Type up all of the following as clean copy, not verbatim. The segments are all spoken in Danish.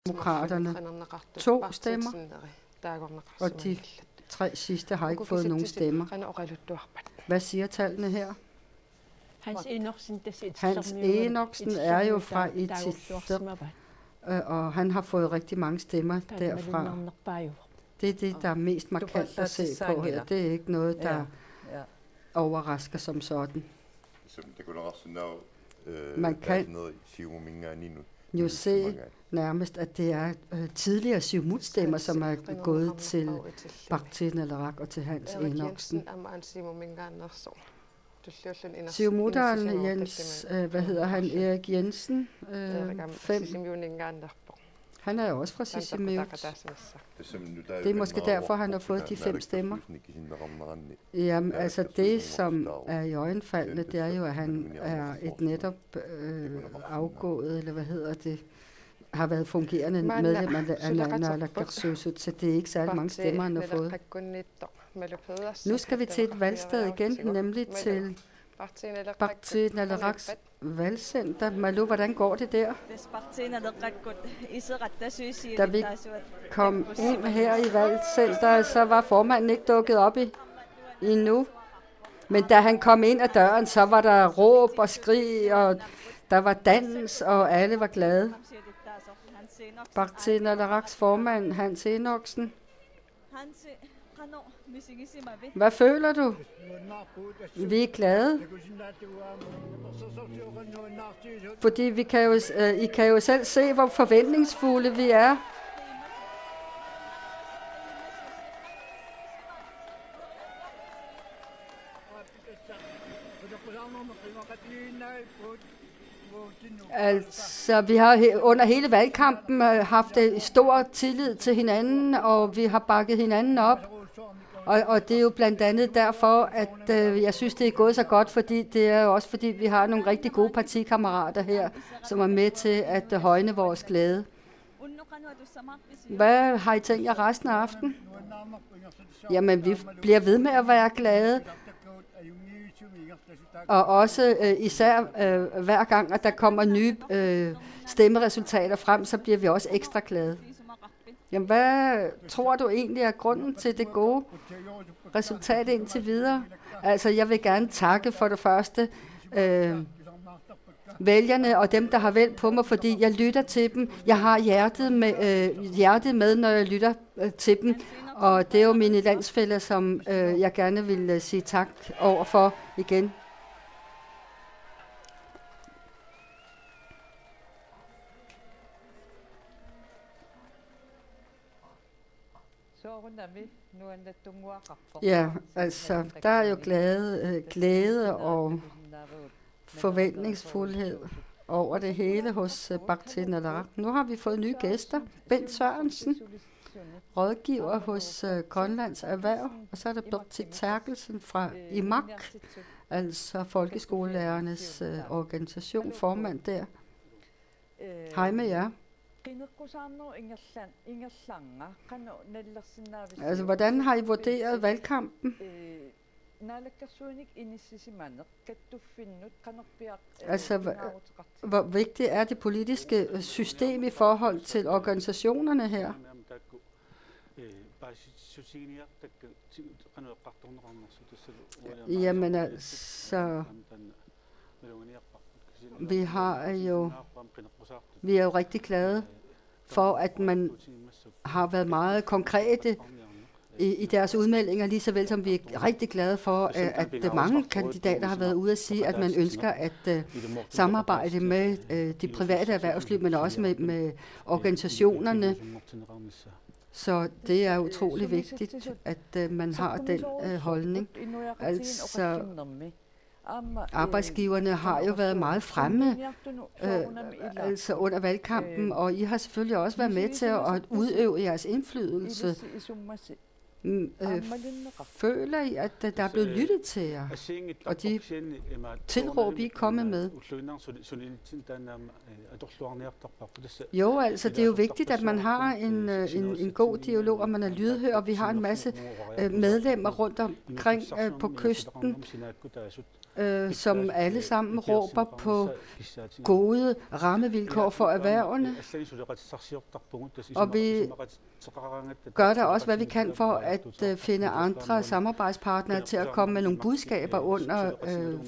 demokraterne 2 stemmer, og de 3 sidste har ikke fået nogen stemmer. Hvad siger tallene her? Hans Enoksen er jo fra Itzitter, og han har fået rigtig mange stemmer derfra. Det er det, der er mest markant at se på her. Det er ikke noget, der overrasker som sådan. Man kan jo se nærmest, at det er tidligere Siumut-stemmer, som er gået til Baqti Naleraq og til Hans Enoksen. Siumuteren Jens, hvad hedder han, Erik Jensen, 5. Han er jo også fra Sisimiut. Det er måske derfor, han har fået de 5 stemmer. Jamen, altså det, som er i øjenfaldende, det er jo, at han er et netop afgået, eller hvad hedder det, har været fungerende medlem af Naalakkersuisut, så det er ikke særlig mange stemmer, han har fået. Nu skal vi til et valgsted igen, nemlig til Baqti Naleraqs valgcenter. Malu, hvordan går det der? Da vi kom ind her i valgcenteret, så var formanden ikke dukket op endnu. Men da han kom ind ad døren, så var der råb og skrig, og der var dans, og alle var glade. Baqti Naleraqs formand, Hans Enoksen. Hvad føler du? Vi er glade. Fordi I kan jo selv se, hvor forventningsfulde vi er. Altså, vi har under hele valgkampen haft stor tillid til hinanden, og vi har bakket hinanden op. Og det er jo blandt andet derfor, at jeg synes, det er gået så godt, fordi det er jo også fordi, vi har nogle rigtig gode partikammerater her, som er med til at højne vores glæde. Hvad har I tænkt jer resten af aftenen? Jamen, vi bliver ved med at være glade. Og også især hver gang, at der kommer nye stemmeresultater frem, så bliver vi også ekstra glade. Jamen, hvad tror du egentlig er grunden til det gode resultat indtil videre? Altså, jeg vil gerne takke for det første vælgerne og dem, der har valgt på mig, fordi jeg lytter til dem. Jeg har hjertet med, når jeg lytter til dem. Og det er jo mine landsfæller, som jeg gerne vil sige tak overfor igen. Ja, altså, der er jo glæde og forventningsfuldhed over det hele hos Baqti Naleraq. Nu har vi fået nye gæster. Bent Sørensen, rådgiver hos Grønlands Erhverv, og så er der Birgit Terkelsen fra IMAK, altså folkeskolelærernes organisation, formand der. Hej med jer. Altså, hvordan har I vurderet valgkampen? Altså, hvor vigtigt er det politiske system i forhold til organisationerne her? Jamen altså, vi er jo rigtig glade for, at man har været meget konkrete i deres udmeldinger, lige så vel som vi er rigtig glade for, at mange kandidater har været ude at sige, at man ønsker at samarbejde med de private erhvervsliv, men også med organisationerne. Så det er utrolig vigtigt, at man har den holdning. Altså, arbejdsgiverne har jo været meget fremme altså under valgkampen, og I har selvfølgelig også været med til at udøve jeres indflydelse. Føler I, at der er blevet lyttet til jer, og de tilråb, I er kommet med? Jo, altså det er jo vigtigt, at man har en god dialog, og man er lydhør, og vi har en masse medlemmer rundt omkring på kysten, som alle sammen råber på gode rammevilkår for erhvervene. Og vi gør der også, hvad vi kan for at finde andre samarbejdspartnere til at komme med nogle budskaber under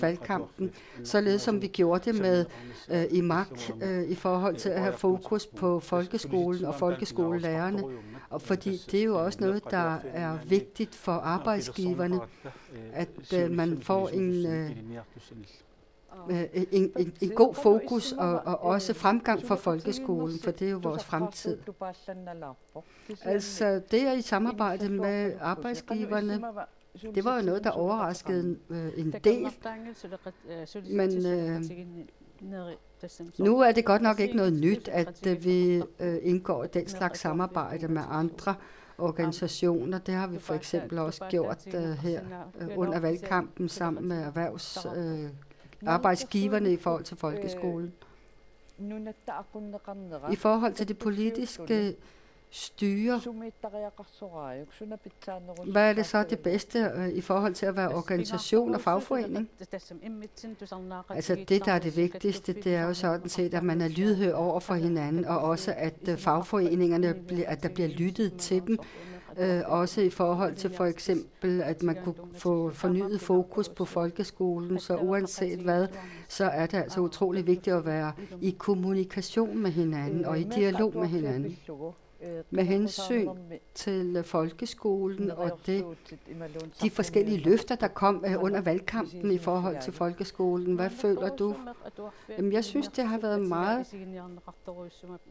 valgkampen, således som vi gjorde det med IMAK i forhold til at have fokus på folkeskolen og folkeskolelærerne. Og fordi det er jo også noget, der er vigtigt for arbejdsgiverne, at man får en god fokus og også fremgang for folkeskolen, for det er jo vores fremtid. Altså det er i samarbejde med arbejdsgiverne. Det var jo noget, der overraskede en del, men nu er det godt nok ikke noget nyt, at vi indgår den slags samarbejde med andre organisationer. Det har vi for eksempel også gjort her under valgkampen sammen med arbejdsgiverne i forhold til folkeskolen. I forhold til det politiske styre, hvad er det så det bedste i forhold til at være organisation og fagforening? Altså det, der er det vigtigste, det er jo sådan set, at man er lydhør over for hinanden, og også at fagforeningerne, at der bliver lyttet til dem. Også i forhold til for eksempel, at man kunne få fornyet fokus på folkeskolen, så uanset hvad, så er det altså utrolig vigtigt at være i kommunikation med hinanden og i dialog med hinanden. Med hensyn til folkeskolen og de forskellige løfter, der kom under valgkampen i forhold til folkeskolen. Hvad føler du? Jamen, jeg synes, det har været meget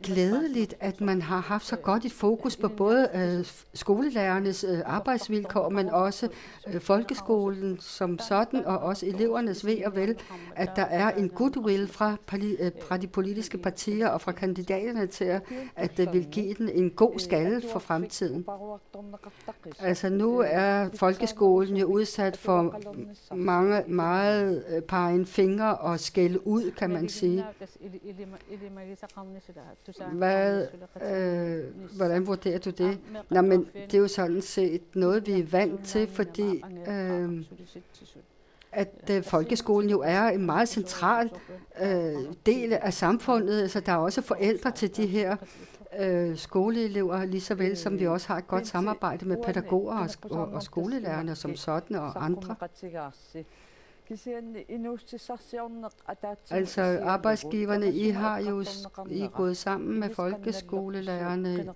glædeligt, at man har haft så godt et fokus på både skolelærernes arbejdsvilkår, men også folkeskolen som sådan, og også elevernes ve og vel, at der er en goodwill fra de politiske partier og fra kandidaterne til at det vil give den en god skalle for fremtiden. Altså nu er folkeskolen jo udsat for meget pegen fingre og skælde ud, kan man sige. Hvordan vurderer du det? Nå, men det er jo sådan set noget, vi er vant til, fordi at folkeskolen jo er en meget central del af samfundet. Altså, der er også forældre til de her skoleelever, lige så vel som vi også har et godt samarbejde med pædagoger og skolelærerne som sådan og andre. Altså arbejdsgiverne, I er gået sammen med folkeskolelærerne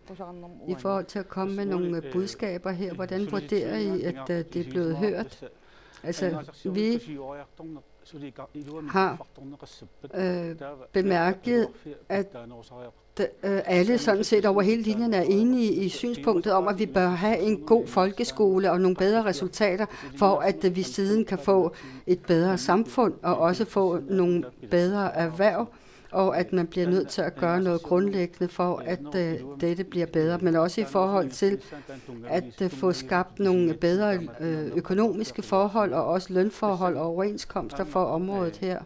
i forhold til at komme med nogle budskaber her. Hvordan vurderer I, at det er blevet hørt? Altså vi har bemærket, at alle sådan set over hele linjen er enige i synspunktet om, at vi bør have en god folkeskole og nogle bedre resultater, for at vi siden kan få et bedre samfund og også få nogle bedre erhverv, og at man bliver nødt til at gøre noget grundlæggende for, at dette bliver bedre, men også i forhold til at få skabt nogle bedre økonomiske forhold og også lønforhold og overenskomster for området her.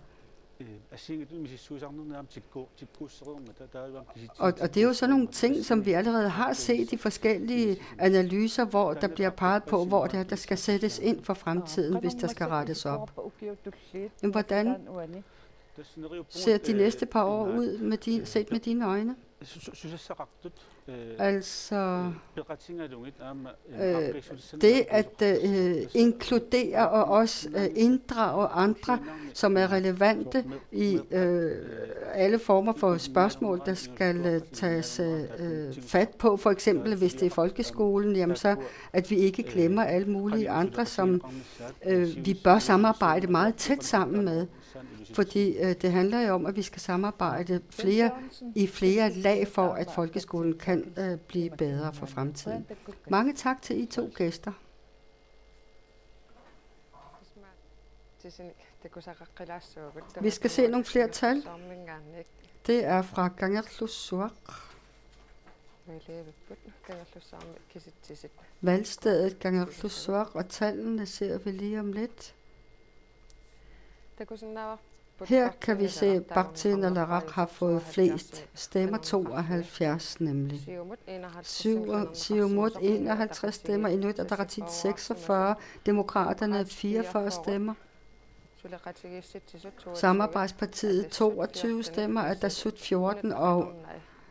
Og det er jo sådan nogle ting, som vi allerede har set i forskellige analyser, hvor der bliver peget på, hvor der skal sættes ind for fremtiden, hvis der skal rettes op. Men hvordan ser de næste par år ud set med dine øjne? Altså det at inkludere og også inddrage andre, som er relevante i alle former for spørgsmål, der skal tages fat på. For eksempel hvis det er folkeskolen, jamen så at vi ikke glemmer alle mulige andre, som vi bør samarbejde meget tæt sammen med. Fordi det handler jo om, at vi skal samarbejde i flere lag for, at folkeskolen kan blive bedre for fremtiden. Mange tak til I to gæster. Vi skal se nogle flere tal. Det er fra Kangerlussuaq. Valgstedet Kangerlussuaq, og tallene ser vi lige om lidt. Her kan vi se, at Partiinalaraq har fået flest stemmer, 72 nemlig. Siumut 51 stemmer, Inuit Ataqatigiit 46, Demokraterne 44 stemmer. Samarbejdspartiet 22 stemmer, Atassut 14 og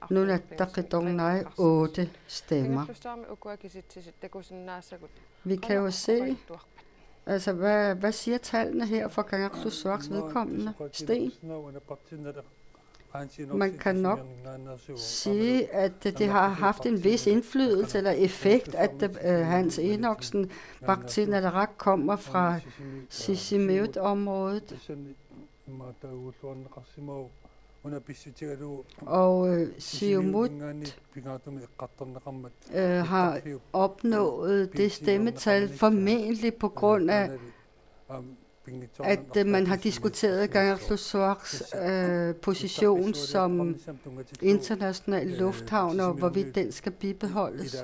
Nunaat Taqidornai 8 stemmer. Vi kan jo se, altså hvad siger tallene her for Kangerlussuaqs vedkommende? Sten? Man kan nok sige, at det har haft en vis indflydelse eller effekt, at Hans Enoksen Partiinalaraq kommer fra Sisimiut-området. Og Siumut har opnået det stemmetal formentlig på grund af, at man har diskuteret Kangerlussuaqs position som international lufthavn, og hvorvidt den skal bibeholdes.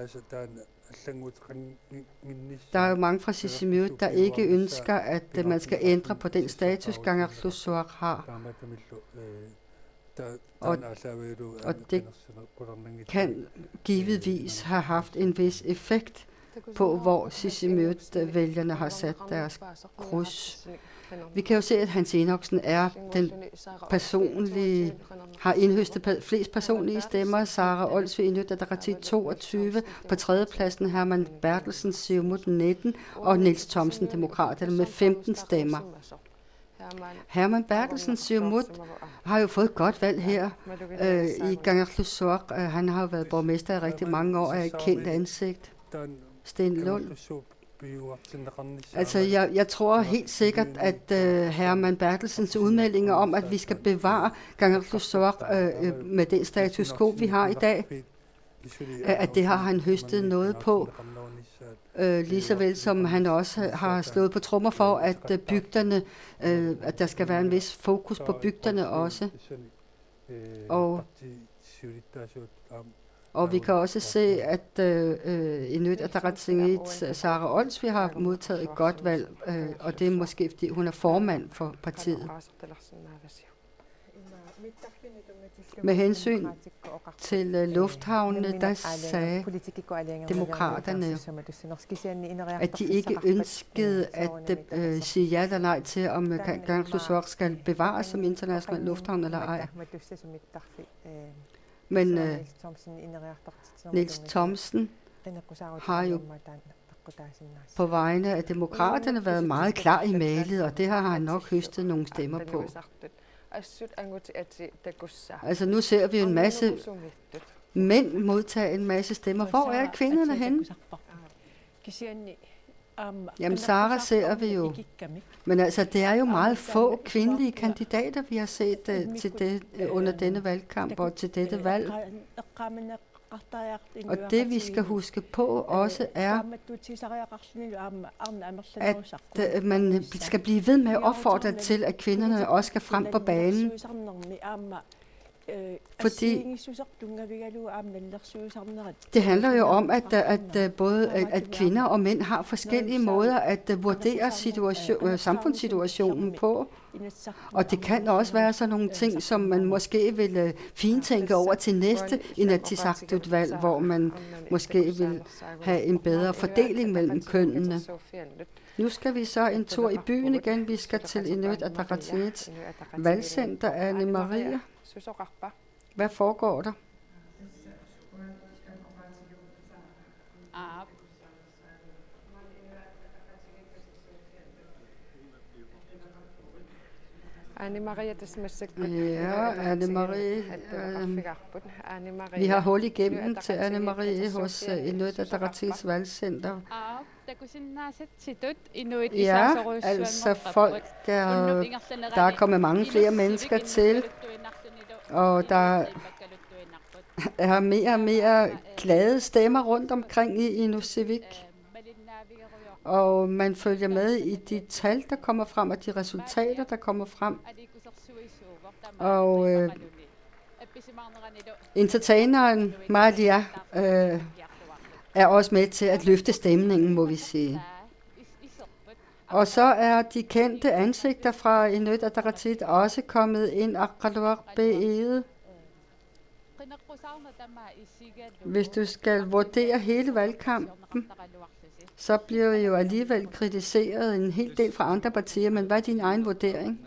Der er jo mange fra Sisimiut, der ikke ønsker, at man skal ændre på den status, Kangerlussuaq har. Og det kan givetvis have haft en vis effekt på, hvor Sisimiut-vælgerne har sat deres kryds. Vi kan jo se, at Hans Enoksen er den personlige, har indhøstet flest personlige stemmer. Sara Olsvig, Inuit Ataqatigiit 22. På tredjepladsen Herman Bertelsen, Siumut 19. Og Niels Thomsen, Demokraterne, med 15 stemmer. Herman Bertelsen, Siumut, har jo fået et godt valg her i Kangerlussuaq. Han har jo været borgmester i rigtig mange år og er et kendt ansigt. Sten Lund. Altså, jeg tror helt sikkert, at Herman Bertelsens udmeldinger om, at vi skal bevare Kangerlussuaq med den status quo, vi har i dag, at det har han høstet noget på. Lige så vel som han også har slået på trommer for, at bygderne, at der skal være en vis fokus på bygderne også. Og vi kan også se, at Inuit Ataqatigiits Sara Olsvig har modtaget et godt valg, og det er måske, fordi hun er formand for partiet. Med hensyn til lufthavnene, der sagde Demokraterne, at de ikke ønskede at sige ja eller nej til, om Kangerlussuaq skal bevares som international lufthavn eller ej. Men Niels Thomsen har jo på vegne af Demokraterne været meget klar i mailet, og det har han nok høstet nogle stemmer på. Altså nu ser vi en masse mænd modtage en masse stemmer. Hvor er kvinderne henne? Jamen Sara ser vi jo. Men altså det er jo meget få kvindelige kandidater, vi har set til det, under denne valgkamp og til dette valg. Og det vi skal huske på også er, at man skal blive ved med at opfordre til, at kvinderne også skal frem på banen. Fordi det handler jo om, at både at kvinder og mænd har forskellige måder at vurdere samfundssituationen på. Og det kan også være sådan nogle ting, som man måske vil fintænke over til næste Inatsisartut-valg, hvor man måske vil have en bedre fordeling mellem kønnene. Nu skal vi så en tur i byen igen. Vi skal til Inuit Ataqatigiits valgcenter. Anne Marie. Hvad foregår der? Anne-Marie, vi har hul igennem til Anne-Marie hos Inuit Ataqatigiits valgcenter. Ja, altså folk, der er kommet mange flere mennesker til, og der er mere og mere glade stemmer rundt omkring i Inusivik. Og man følger med i de tal, der kommer frem, og de resultater, der kommer frem. Og entertaineren Malia er også med til at løfte stemningen, må vi sige. Og så er de kendte ansigter fra Inuit Ataqatigiit også kommet ind og beeget. Hvis du skal vurdere hele valgkampen, så bliver jo alligevel kritiseret en hel del fra andre partier, men hvad er din egen vurdering?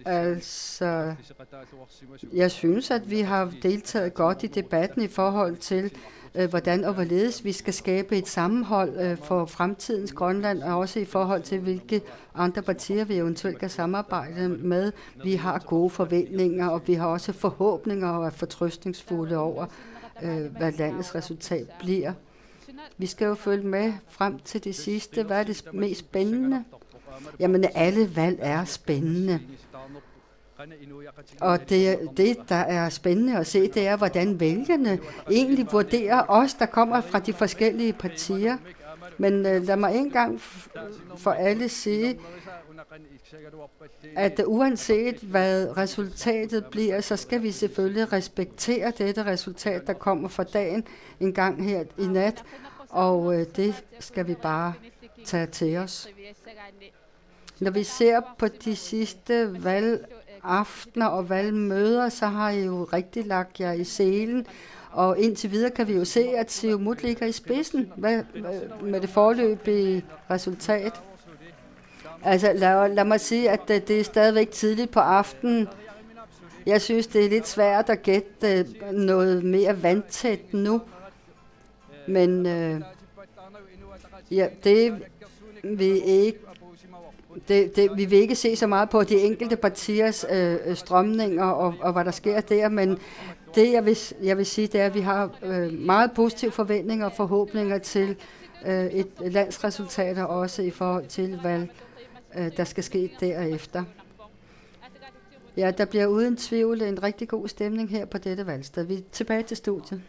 Altså, jeg synes, at vi har deltaget godt i debatten i forhold til, hvordan og hvorledes vi skal skabe et sammenhold for fremtidens Grønland, og også i forhold til, hvilke andre partier vi eventuelt kan samarbejde med. Vi har gode forventninger, og vi har også forhåbninger og er fortrøstningsfulde over, hvad landets resultat bliver. Vi skal jo følge med frem til det sidste. Hvad er det mest spændende? Jamen, alle valg er spændende. Og det, der er spændende at se, det er, hvordan vælgerne egentlig vurderer os, der kommer fra de forskellige partier. Men lad mig en gang for alle sige, at uanset hvad resultatet bliver, så skal vi selvfølgelig respektere dette resultat, der kommer for dagen en gang her i nat. Og det skal vi bare tage til os. Når vi ser på de sidste valgaftener og valgmøder, så har I jo rigtig lagt jer i selen. Og indtil videre kan vi jo se, at Siumut ligger i spidsen med det foreløbige resultat. Altså lad mig sige, at det er stadigvæk tidligt på aftenen. Jeg synes, det er lidt svært at gætte noget mere vandtæt nu. Men ja, vi vil ikke se så meget på de enkelte partiers strømninger og hvad der sker der, men det jeg vil sige, det er, at vi har meget positive forventninger og forhåbninger til et landsresultat, og også i forhold til, hvad der skal ske derefter. Ja, der bliver uden tvivl en rigtig god stemning her på dette valgsted. Vi er tilbage til studiet.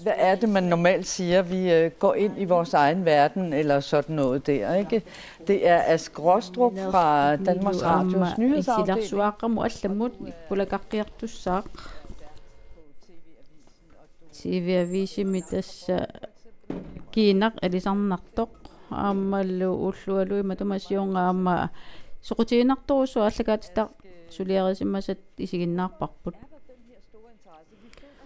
Hvad er det, man normalt siger? Vi går ind i vores egen verden, eller sådan noget der, ikke? Det er Ask Rostrup fra Danmarks Radios nyhedsafdeling. TV-avisi mitassa kiinak elisarnartoq aammallu ullualui matumassiunga aama soqutiinartorusu allakaatita suliarisimmasat isiginnaarparput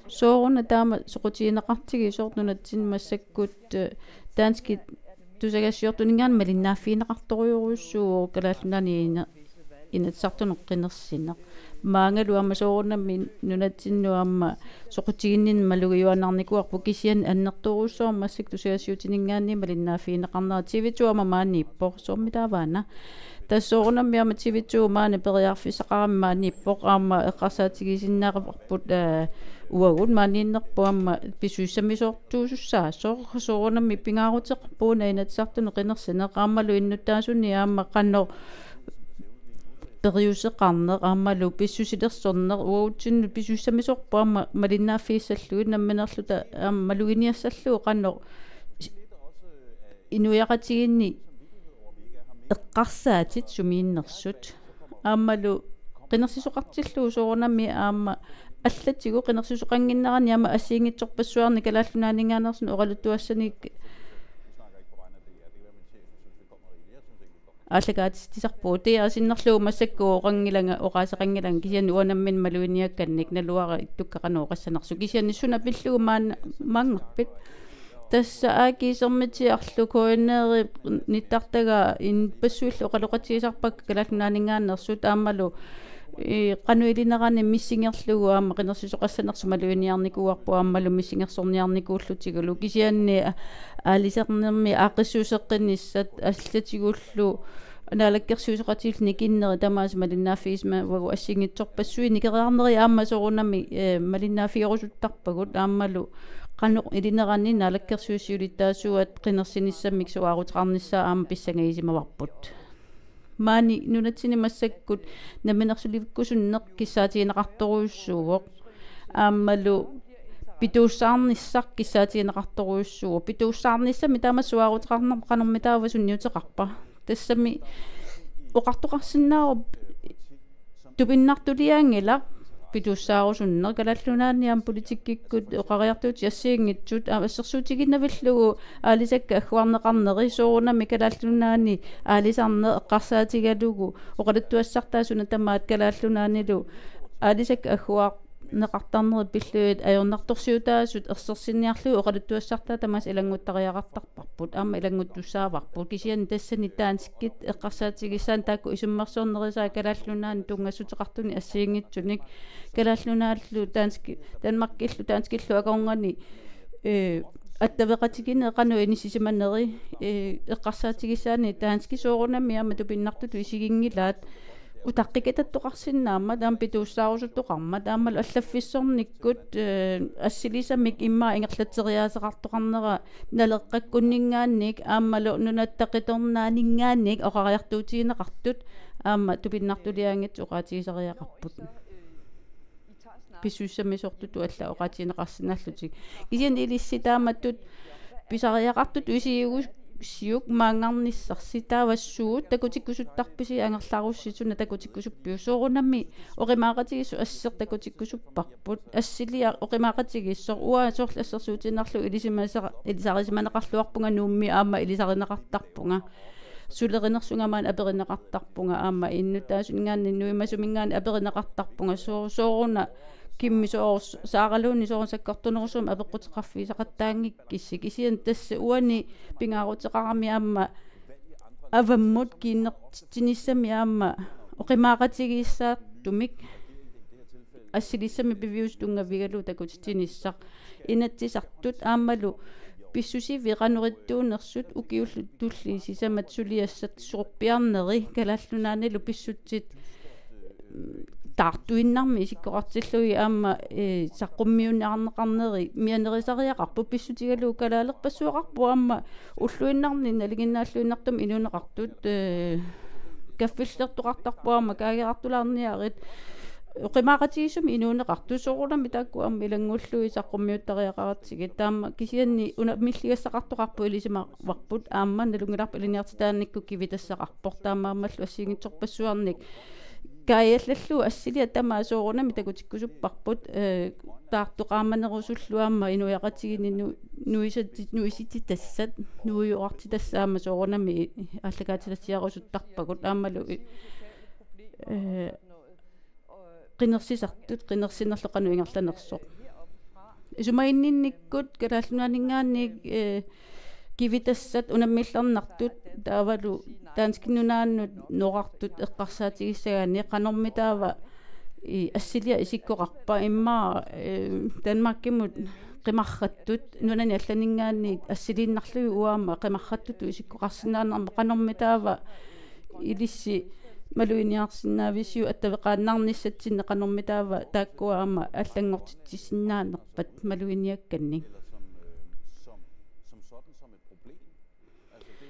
sooruna taama soqutiineqartigi soortunatsin massakkut danski tusagassiortuningaan malinnaaffiineqartoriurussuu kalaallunani inatsartuneqqinersineq maangalu amma soorunammi nunatsinnuamma soqutiginnin malugiyuannarnikuarpu kisian annertorussoormassik tusagassiutiningaanni malinnaaffiineqarnera TV2 amma maanniippo soormitaavaana tassoorunammi amma TV2 maana periarfisaqarami maanniippo amma eqqarsaatigisinnaaqarput uagut maanniinnerpu amma pisuissamisoortuusussaa soorunammi pingaaruteqarpuuna inatsartunu qinersineqaammalu innuttaasunni amma qanno periuseqarner aammalu pissusilersorner uagutsinnu pisuissamisorpu amma malinnaaffiissalluit namminerluta maluginiassallu qanno inuiaqatiginni eqqarsaatit sumiinnersut aammalu qinersisoqartillu soorunammi aamma allatigu qinersisoqanginnerani aama assiingitsorpassuarni kalaallunaaniнгааnersun oraluttuassani allagaatissarpu tiasinnerluu massakku oqangilanga oqaaseqangilanga kisian uanammin maluiniakkannik naluara ittukkaqanu oqassanarsu kisiannissuna pilluu maangerpit tassa aakiisermitiarlu koinneeri nittartaga in passuillu oqaloqatigisarpak kalaallunaaniнгааnersut aammalu qanuilinerani missingerlugu aama qinersisoqassanersu maluiniarnikuarpu aammalu missingersorniarnikuullutigulu kisianni аалисернерми аақиссуусеққиннissat аллатигуллу анаалаккерсуусеқатиилни киннери тамаас малиннааффиисма вагу ассингитсорпассуи никериарнери аама сорунами малиннааффиорусуттарпагут аамалу qannoq ilinerani naalakkерсуусиулиттаасуат qinерсиниссаммик суаарутеқарниссаа аама писсангагисимаварпут маани нунатсини массаккут наминерсуливиккусуннеқ киссаатигинеқарторуйуссуугоқ аамалу pituussaarnissaq kissaatiinaqartoruussuu pituussaarnissami taama suarutaqarnar qanormitaava sunniuteqarpa tassami oqartoqarsinnaaru tupinnartuliaangila pituussaarusunner kalallunaanniam politikkikkut oqariartuut yassiingitsut assersuutiginnavillugu aalisakka agguarneqarneri soorunami kalallunaani aalisarne eqqarsaatigalugu oqalattuassartaasuna tamaat kalallunaanilu aalisakka agguar neqartarneri pilluit ajornartorsiutaasut ersersinniarlugu oqalattuassartaa tamas ilangguttariaqartarparput aama ilanguttussaavарпут kisian tassani taansikkit eqqarsaatigisaan taakku isummersoornerisaa kalallunaani tungassutеқартуни ассиингитсуник kalallunaаллу таански Danmarkillu taanskillu акорнгани аттавеқатигине эқану инисисиманери эққарсаатигисаани таански соорунами аама тупиннартуту исигингилаат утаққикататтоқарсиннаама таам питуussаарусуттоқарма таамалу аллаффиссорниккут ассилисамик иммаа ингерлатсериаасеқартоқарнера налеққаккуннингаанник аамалу нунаттақиторнаанингааник оқариартуутигинеқартут аама тупиннартулиаангит оqaатигисериақарпут писсуссамисортуту алла оqaатигинеқарсинааллутик кисиан илисситааматтут писариақартут усиугус siuk maangarnissarситаавассуут такутиккусуттарписи ангерларусситуна такутиккусуппиу соорунами оqimаақатигиссу ассер такутиккусуппарпут ассилиа оqimаақатигиссор уа соорлассерсуутиннарлу илисарисиманеқарлуарпунга нуумми аама илисаринеқартарпунга сулеринерсунгамаан аперинеқартарпунга аама иннутаасунгаанни нуимасумингаани аперинеқартарпунга сооруна киммисоорс сааралуунни соорсаккортунерусум апеққутеқарфисақаттаангиккисси кисиан тасса уани пингаарутеқарами аама аваммут киннертиниссами аама оқимаақатигиссаат тумик ассилиссами пивиус тунгавигалу такутитиниссақ инатсисартут аамалу писсуси виқануриттуунерсут укиуллут туллисисамат сулиассат сорпиарнери калаллунаанилу писсутсит таартуиннарми исиккоқартиллуи аама саққуммиунниарнеқарнери мианерисариақарпу писсутигалуу калаалерпассуақарпу аама уллуиннарни налигиннааллуиннартум инунеқартут каффиллертоқартарпу аама каагеқартулаарниарит оқимаақатигиссуми инунеқарту соорулами таакку аама илангуллуи саққуммиуттариақаратсиги таама кисианни уна миллигассақартоқарпу илисимаварпут аама налунгиларпу илиниартитааникку кивитассақарпор таамаамаллу ассигитсорпассуарник каяллаллу ассилиа тамаа соорунами такутиккусуппарпут таартоқааманерусуллуаама инуяқатигини нуисити тассат нуйуарти тассаама соорунами аллагаатилассиарусуттарпагут аамалу qinnersisartut qinnersinerleqanu ingerlanersoq исумаиннинниккут калааллунаанингааник кивитассат унаммиллернартут таавалу таанскиннунааннут ноқартут эққарсаатигиссагаани қанормитаава ассилиа исиккоқарпа иммаа Danmarkимут қимарраттут нунани алланингаани ассилииннарлуи уаама қимарраттуту исиккоқарсинаанарма қанормитаава илисси малуиниарсинаависиу аттавеқааннарниссатсинне қанормитаава тааккуаама аллангортитсиннаанерпат малуиниакканни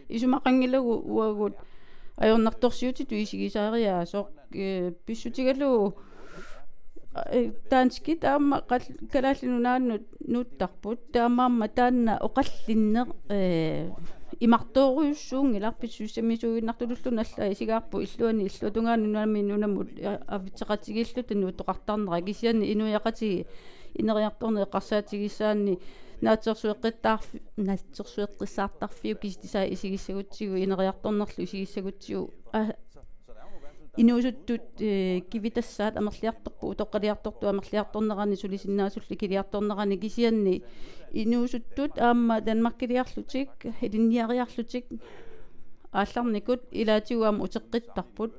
исумақангилагу уагут ajornartorsiutitу исигисаариаасоқ писсутигалуу таански таама калааллинунааннут нуттарпут таамаамма таанна оқаллиннеқ имарторуйуссуунгилар писсуссамисуиннартулуллуна алла исигаарпу иллуани иллутунгаани нуами нунамут авитсеқатигиллута нуутоқартарнера кисиани инуяқатиги инериарторне эққарсаатигиссаани наатсерсуэққиссаартарфиу киситисаа исигиссагутсигу инериарторнерлу исигиссагутсигу инуусуттут кивитассаат амерлиарторпу утоққалиарторпу амерлиарторнерани сулисиннаасулли килиарторнерани кисианни инуусуттут аама Danmarkилиарлутик илинниариарлутик аалларникут илаатигуама утеққиттарпут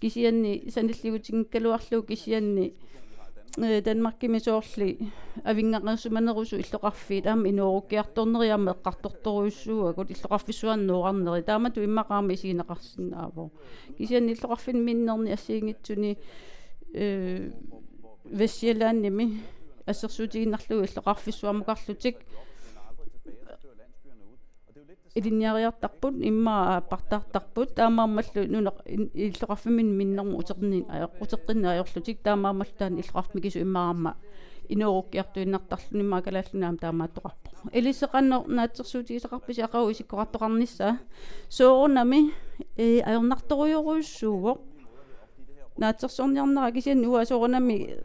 кисианни саниллигутингкалуарлу кисианни Danmarkимисоорли авингақарсуманерусу иллоқарфиит аама инуоруккиарторнериаама эққарторторуйуссууагут иллоқарфиссуаннуоқарнери таамату иммақаама исигинеқарсинаавоо кисианни иллоқарфин миннерни ассиингитсуни вессиалаанними ассерсуутигиннарлугу иллоқарфиссуамукарлутик илинниариартарпут иммаа партаартарпут таамааммаллу нуна иллоқарфимин миннерму утеққинни аёрлутик таамааммаллу таан иллоқарфмикису иммарамма инууруккиартуиннартарлунимаакалааллунаам таамааттоқарпо элисеқаннер наатсерсуутигисеқарписи ақау исиккоқартоқарнissaа соорунами аёрнарторуйоруйуссуугоқ наатсерсорниарнера кисиан уа соорунами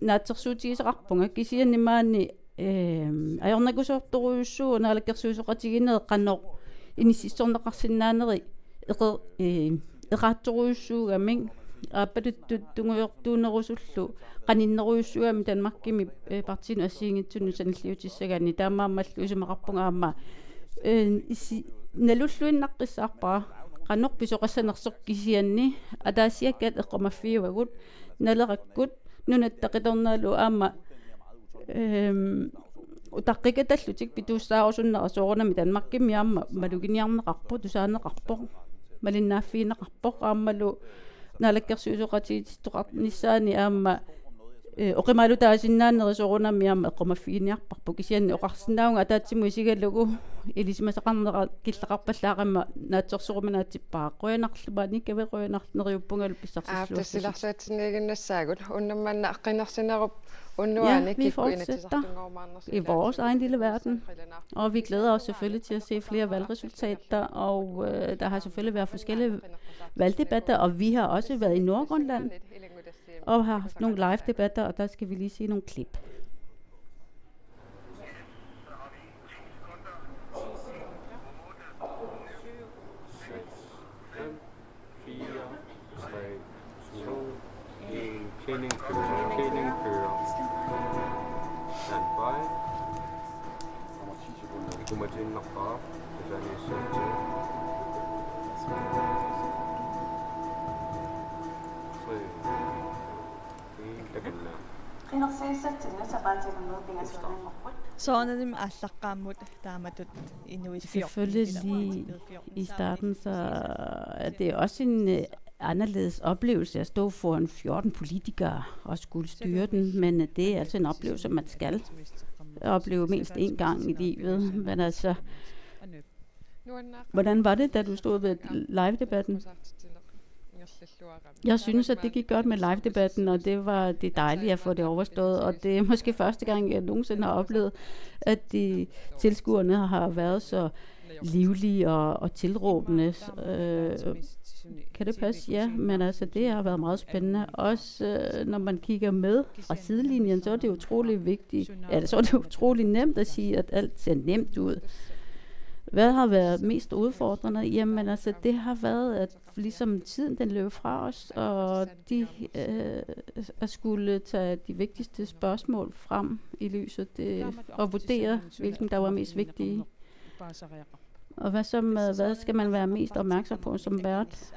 наатсерсуутигисеқарпунга кисианнимаани аёрнакусоорторуйуссуу наалаккерсуусоқатигинеэ қанноо иниссиссорнеқарсинаанери эқаатторуйуссуугамин ааппалуттут тунгуйортуунерусуллу qanиннеруйуссуами танмаркими партину ассиингитсуну саниллиутиссагаани таамааммаллу исумақарпунгаама налуллуиннаққиссаарпара qannorpi soqassanersoq kisianni ataasiakkat eqqamaffiuvagут налераккут нунаттақиторнaalу аама утаққикаталлутик питууссаарусуннера соорунами танмаркими аама малугиниарнеқарпо тусаанеқарпо малиннааффиинеқарпо аамалу налаккерсуусоқатигиттоқарнissaани аама оқималу таасиннааннери соорунами аама эққамаффииниарпарпу кисианни оқарсинаунга атаатсиму исигаллугу илисимасақарнера киллақарпаллаақамма наатсорсоруминаатиппаа қуянарлумаани кавеқуянарлнериуппунгалу писсарсиллуу тасиларсаатсинаагиннассаагут уннамманна аққинерсинеруп unnuani i vores egen lille verden. Og vi glæder os selvfølgelig til at se flere valgresultater, og der har selvfølgelig været forskellige valgdebatter, og vi har også været i Nordgrønland og har haft nogle live-debatter, og der skal vi lige se nogle klip. Kæling kører. Standby. Kumatin nakap. Kasani sente. Sådan er det med allaqaamut taamatut inuissiorp. Selvfølgelig lige i starten, så er det også en anderledes oplevelse at stå foran 14 politikere og skulle styre den, men det er altså en oplevelse, man skal opleve mindst en gang i livet. Men altså, hvordan var det, da du stod ved live-debatten? Jeg synes, at det gik godt med live-debatten, og det var det dejlige at få det overstået, og det er måske første gang, jeg nogensinde har oplevet, at de tilskuerne har været så livlige og tilråbende. Kan det passe? Ja, men altså det har været meget spændende. Også når man kigger med fra sidelinjen, så er det utrolig vigtigt, så er det utrolig nemt at sige, at alt ser nemt ud. Hvad har været mest udfordrende? Jamen altså det har været, at ligesom tiden den løb fra os, og de at skulle tage de vigtigste spørgsmål frem i lyset og vurdere, hvilken der var mest vigtige. Og hvad skal man være mest opmærksom på som vært?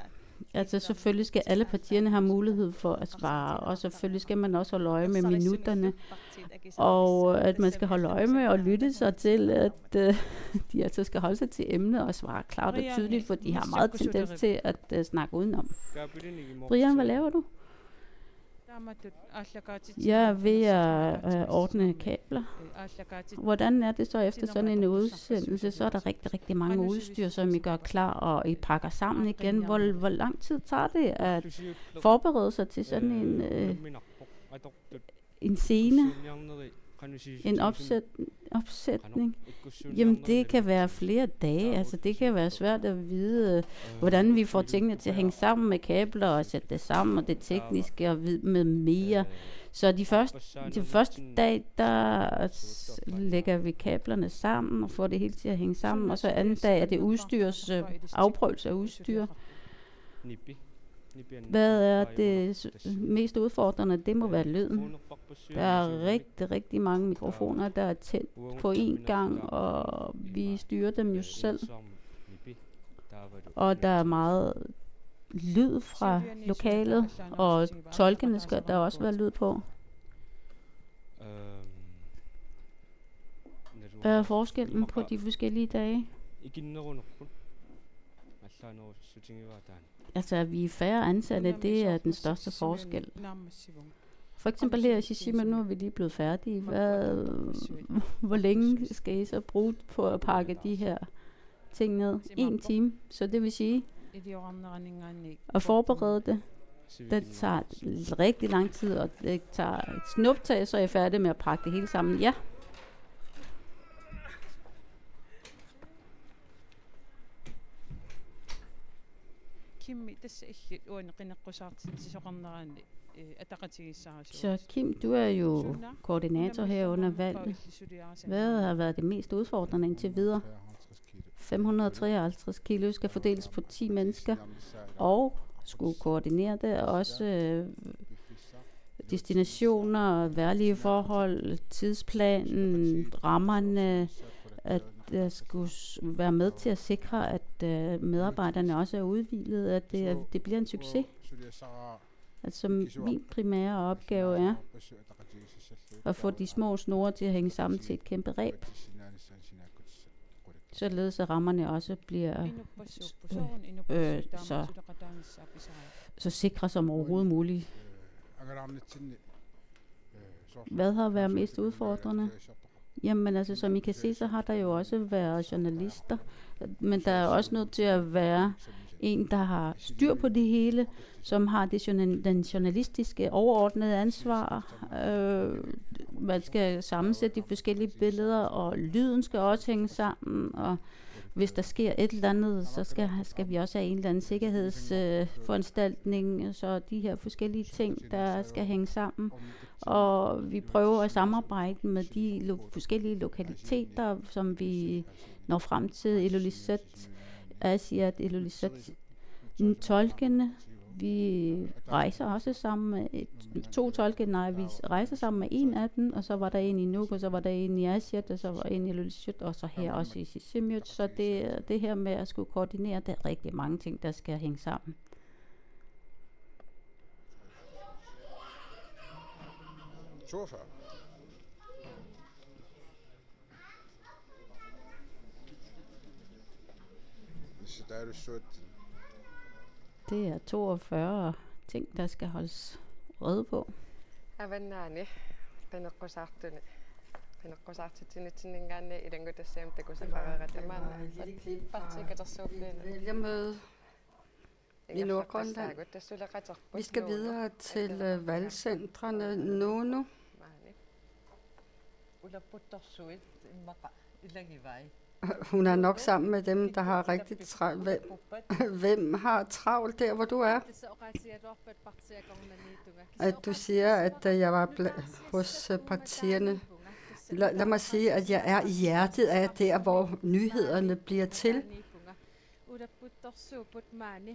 Altså selvfølgelig skal alle partierne have mulighed for at svare, og selvfølgelig skal man også holde øje med minutterne, og at man skal holde øje med og lytte sig til, at de altså skal holde sig til emnet og svare klart og tydeligt, for de har meget tendens til at snakke udenom. Brian, hvad laver du? Jeg er ved at ordne kabler. Hvordan er det så efter sådan en udsendelse? Så er der rigtig, rigtig mange udstyr, som I gør klar, og I pakker sammen igen. Hvor lang tid tager det at forberede sig til sådan en scene? En opsætning? Jamen det kan være flere dage. Altså det kan være svært at vide, hvordan vi får tingene til at hænge sammen med kabler og sætte det sammen, og det tekniske og med mere. Så de første dag, der lægger vi kablerne sammen og får det hele til at hænge sammen, og så anden dag er det afprøvelse af udstyr. Hvad er det mest udfordrende? Det må være lyden. Der er rigtig, rigtig mange mikrofoner, der er tændt på én gang, og vi styrer dem jo selv. Og der er meget lyd fra lokalet, og tolkene skal der også være lyd på. Hvad er forskellen på de forskellige dage? Altså, at vi er færre ansatte, det er den største forskel. For eksempel her i Shishima, nu er vi lige blevet færdige. Hvor længe skal I så bruge på at pakke de her ting ned? 1 time, så det vil sige at forberede det. Det tager rigtig lang tid, og det tager et snuptag, så er jeg færdig med at pakke det hele sammen. Ja. Så Kim, du er jo koordinator her under valget. Hvad har været det mest udfordrende indtil videre? 553 kilo skal fordeles på 10 mennesker, og skulle koordinere det, også destinationer, vejrlige forhold, tidsplanen, rammerne, at der skulle være med til at sikre, at medarbejderne også er udhvilet, at det bliver en succes. Altså min primære opgave er at få de små snore til at hænge sammen til et kæmpe reb, således at rammerne også bliver så sikre som overhovedet muligt. Hvad har været mest udfordrende? Jamen altså, som I kan se, så har der jo også været journalister, men der er også nødt til at være en, der har styr på det hele, som har den journalistiske overordnede ansvar. Man skal sammensætte de forskellige billeder, og lyden skal også hænge sammen, og hvis der sker et eller andet, så skal vi også have en eller anden sikkerhedsforanstaltning, så de her forskellige ting, der skal hænge sammen. Og vi prøver at samarbejde med de forskellige lokaliteter, som vi når frem til. Ilulissat, Asiat, Ilulissat, tolkene. Vi rejser også sammen med vi rejser sammen med en af dem, og så var der en i Nuuk, og så var der en i Asiat, og så var en i Ilulissat, og så her også i Sisimiut. Så det her med at skulle koordinere, der er rigtig mange ting, der skal hænge sammen. Det er 42 ting, der skal holdes rede på. Vælgermøde i Nordgrønland. Vi skal videre til valgcentrene Nono. Hun er nok sammen med dem, der har rigtig travlt. Hvem har travlt der, hvor du er? At du siger, at jeg var hos partierne. Lad mig sige, at jeg er i hjertet af der, hvor nyhederne bliver til.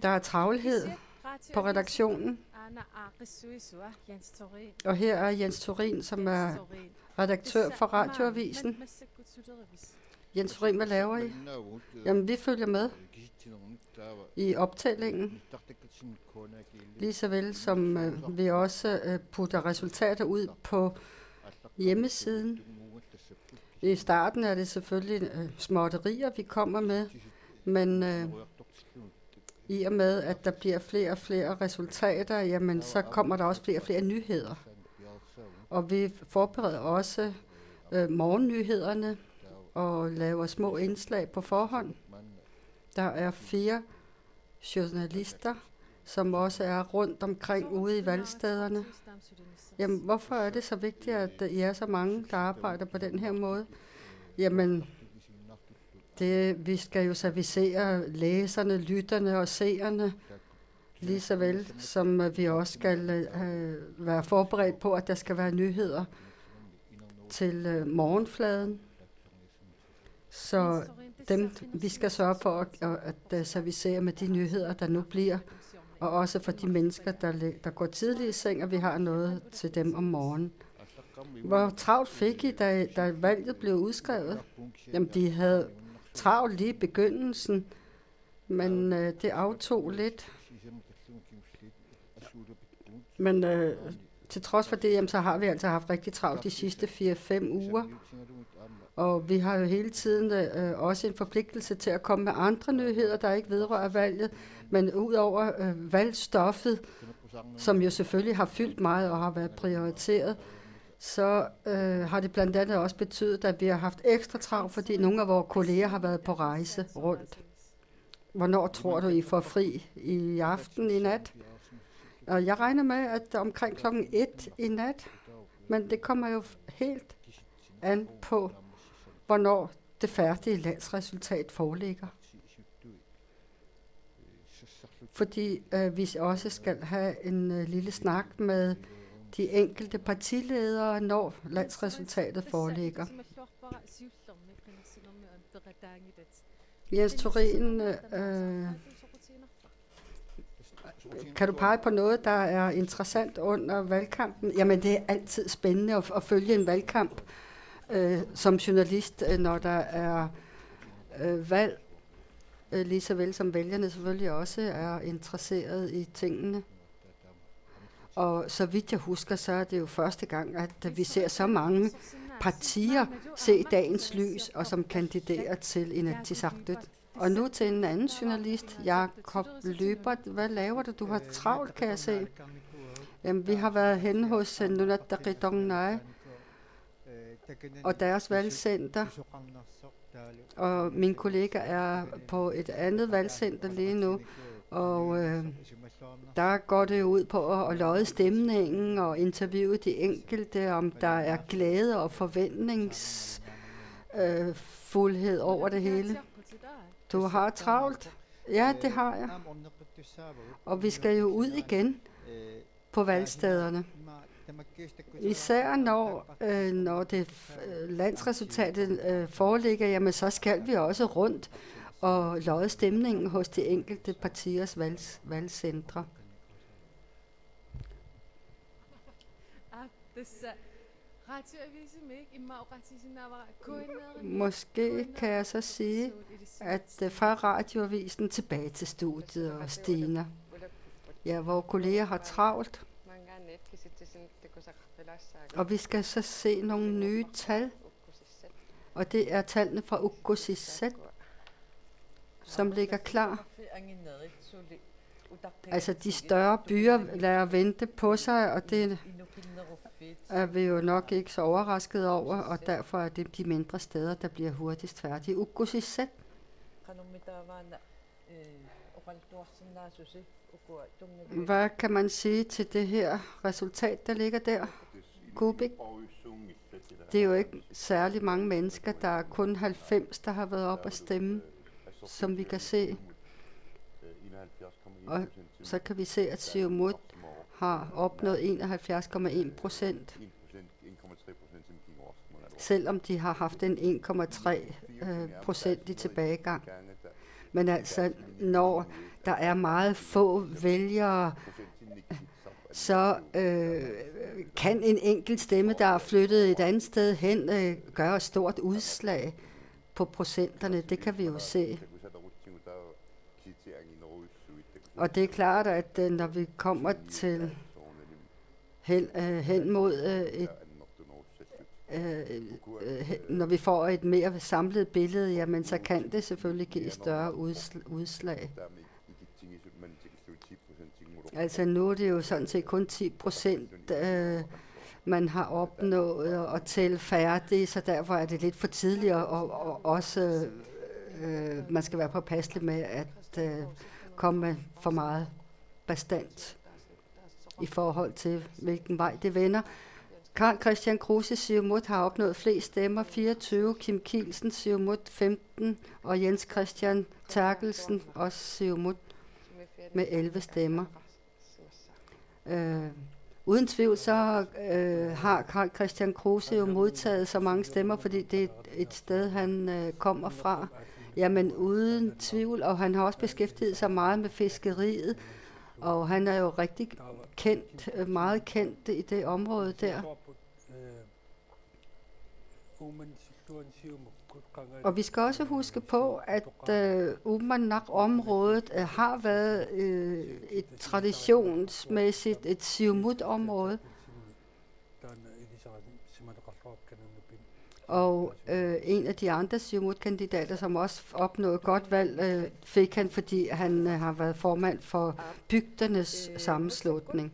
Der er travlhed på redaktionen. Og her er Jens Thorin, som er redaktør for Radioavisen. Jens Thorin, hvad laver I? Jamen, vi følger med i optællingen. Lige så vel som vi også putter resultater ud på hjemmesiden. I starten er det selvfølgelig småtterier, vi kommer med, men i og med, at der bliver flere og flere resultater, jamen, så kommer der også flere og flere nyheder. Og vi forbereder også morgennyhederne og laver små indslag på forhånd. Der er 4 journalister, som også er rundt omkring ude i valgstederne. Jamen, hvorfor er det så vigtigt, at I er så mange, der arbejder på den her måde? Jamen, vi skal jo servicere læserne, lytterne og seerne, lige så vel som vi også skal være forberedt på, at der skal være nyheder til morgenfladen. Så vi skal sørge for at servicere med de nyheder, der nu bliver, og også for de mennesker, der går tidligt i seng, og vi har noget til dem om morgenen. Hvor travlt fik I, da valget blev udskrevet? Jamen, de havde travlt lige i begyndelsen, men det aftog lidt. Men til trods for det, jamen, så har vi altså haft rigtig travlt de sidste 4-5 uger. Og vi har jo hele tiden også en forpligtelse til at komme med andre nyheder, der ikke vedrører valget. Men udover valgstoffet, som jo selvfølgelig har fyldt meget og har været prioriteret, så har det blandt andet også betydet, at vi har haft ekstra travlt, fordi nogle af vores kolleger har været på rejse rundt. Hvornår tror du, I får fri? I aften, i nat? Og jeg regner med, at omkring klokken 1 i nat, men det kommer jo helt an på, hvornår det færdige landsresultat foreligger. Fordi vi også skal have en lille snak med de enkelte partiledere, når landsresultatet foreligger. Jens Thorin, kan du pege på noget, der er interessant under valgkampen? Jamen, det er altid spændende at følge en valgkamp som journalist, når der er valg, lige så vel som vælgerne selvfølgelig også er interesseret i tingene. Og så vidt jeg husker, så er det jo første gang, at vi ser så mange partier se dagens lys, og som kandiderer til Inatsisartut. Og nu til en anden journalist, Jakob Løbert. Hvad laver du? Du har travlt, kan jeg se. Jamen, vi har været henne hos Nunattaqi og deres valgcenter. Og min kollega er på et andet valgcenter lige nu. Og der går det ud på at lodde stemningen og interviewe de enkelte, om der er glæde og forventningsfuldhed over det hele. Du har travlt? Ja, det har jeg. Og vi skal jo ud igen på valgstederne. Især når det landsresultatet foreligger, jamen så skal vi også rundt og lodde stemningen hos de enkelte partiers valgcentre. Måske kan jeg så sige, at fra radioavisen tilbage til studiet og Stina, ja, hvor kolleger har travlt. Og vi skal så se nogle nye tal, og det er tallene fra Ukkosisset, som ligger klar. Altså de større byer lader vente på sig, og det er vi jo nok ikke så overrasket over, og derfor er det de mindre steder, der bliver hurtigst færdige. Ukkosisset. Hvad kan man sige til det her resultat, der ligger der? Kubik? Det er jo ikke særlig mange mennesker. Der er kun 90, der har været op at stemme, som vi kan se. Og så kan vi se, at Siumut har opnået 71,1%. Selvom de har haft en 1,3% i tilbagegang. Men altså, når der er meget få vælgere, så kan en enkelt stemme, der er flyttet et andet sted hen, gøre et stort udslag på procenterne. Det kan vi jo se. Og det er klart, at når vi kommer til hen mod når vi får et mere samlet billede, jamen så kan det selvfølgelig give større udslag. Altså nu er det jo sådan set kun 10%, man har opnået at tælle færdigt, så derfor er det lidt for tidligt, og også man skal være påpasselig med at komme med for meget bastant i forhold til, hvilken vej det vender. Karl Christian Kruse, Siumut, har opnået flest stemmer, 24. Kim Kielsen, Siumut, 15. Og Jens Christian Terkelsen, også Siumut, med 11 stemmer. Uden tvivl så har Karl Christian Kruse jo modtaget så mange stemmer, fordi det er et sted, han kommer fra. Jamen uden tvivl, og han har også beskæftiget sig meget med fiskeriet, og han er jo rigtig kendt, meget kendt i det område der. Og vi skal også huske på, at Uummannaq-området har været et traditionsmæssigt et Siumut-område. Og en af de andre Siumut-kandidater, som også opnåede godt valg, fik han, fordi han har været formand for bygdernes sammenslutning.